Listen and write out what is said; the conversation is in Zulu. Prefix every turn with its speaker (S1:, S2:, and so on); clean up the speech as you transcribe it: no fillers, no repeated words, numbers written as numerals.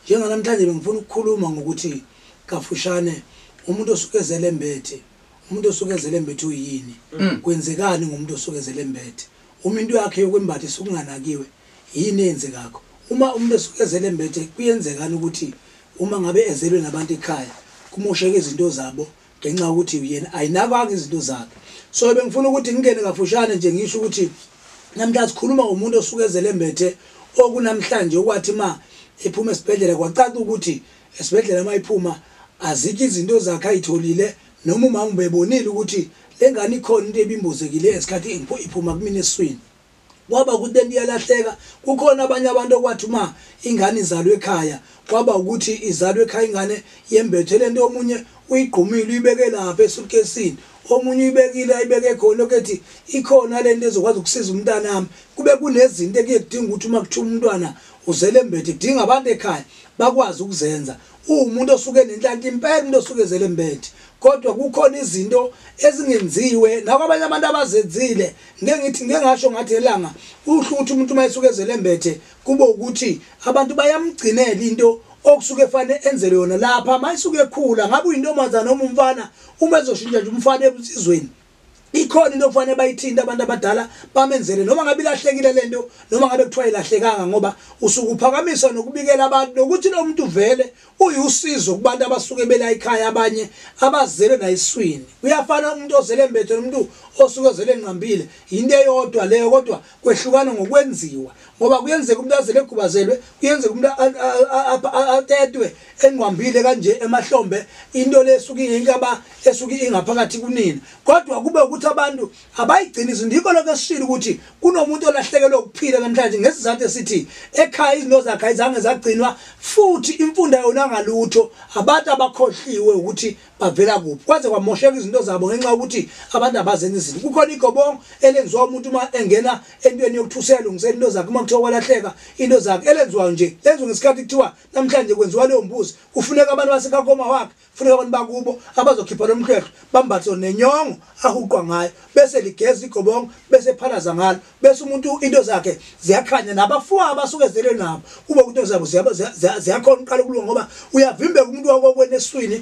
S1: Njenganamhlanje bengifuna ukukhuluma ngokuthi kafushane umuntu osukezele embethe, umuntu osukezele embethe uyini, kwenzekani ngomuntu osukezele embethe. Uma into yakhe yokwembatha isukunganakiwe, yini eyenzekako. Uma umuntu osukezele embethe kuyenzekani ukuthi uma ngabe ezelwe nabantu ekhaya kumosheke izinto zabo ngenxa ukuthi yena ayinakaki izinto zakhe. So bengifuna ukuthi ngingene kafushane nje ngisho ukuthi namhlanje sikhuluma ngomuntu osukezele embethe okunamhlanje okwathi ma ephuma esibhedlela kwacaca ukuthi esibhedlela mayiphuma azikho izinto zakhe ayitholile noma umama bebonile ukuthi lengane ikhona into ebimbozekile esikhathi iphuma kumina eswini. Kwaba ukuthi iyalahleka kukhona abanye abantu okwathi uma ingane izalwe ekhaya kwaba ukuthi izalwe ekhaya ingane yembethe lento omunye uyigqumile uyibeke lapha esuitcase omunye uyibekile ayibeke khona ukuthi ikhona lento ezokwazi ukusiza umntana nami. Kube kunezinto ekuyedinga ukuthi uma kuthuma umntwana uzele embethe kudinga abantu ekhaya bakwazi ukuzenza. Umuntu osuke nenhlanhla impela umuntu osukezele embethe kodwa kukhona izinto ezingenziwe nakwabanye abantu abazenzile. Ngeke ngasho ngathi elanga uhlu ukuthi umuntu mayisukezele embethe kube ukuthi abantu bayamgcinela into okusuke efanele enzele yona lapha mayisuke ekhula ngabe uyintombazana noma umfana uma ezoshintsha nje umfana ebusizweni ikhona into okufanele bayithinta abantu abadala bamenzele noma ngabe ilahlekile lento noma ngabe kuthiwa ilahlekanga ngoba usuke uphakamisa nokubikela abantu nokuthi lo muntu vele uyusizo kubantu abasuke bela ekhaya abanye abazele nayiswini. Kuyafana umuntu ozele embethe nomuntu osuke ozele enqambile into eyodwa leyo kodwa kwehlukana ngokwenziwa ngoba kuyenzeka umuntu azele egubazelwe kuyenzeka umuntu atetwe enqambile kanje emahlombe into lesuke ingaba esuke ingaphakathi kunina kodwa kube ukuthi abantu abayigcinisi. Ndiko lokho esishilo ukuthi kunomuntu olahlekelwe ukuphila namhlanje ngesizathu esithi ekhaya izinto zakhe ayizange zagcinwa futhi imfundo yona ngalutho abantu abakhohliwe ukuthi bavela kuphi kwaze kwamosheka izinto zabo ngenxa ukuthi abantu abazenza izinto. Kukhona igobongo elenziwa umuntu uma engena entweni yokuthusela lungisela into zakhe uma kuthiwa kwalahleka into zakhe elenziwa nje lenziwa ngesikhathi kuthiwa namhlanje kwenziwa leyo mbuzi kufuneka abantu basekakoma wakhe kufuneka abantu bakubo abazokhipha lo mhlehlo bambathe nenyongo ahuqwa ngayo bese ligeza igobongo bese phalaza ngalo bese umuntu into zakhe ziyakhanya nabafuwa abasukezele nabo kube into zabo ziyakhona uqala kulunga ngoba uyavimbeka umuntu wakho kweneswini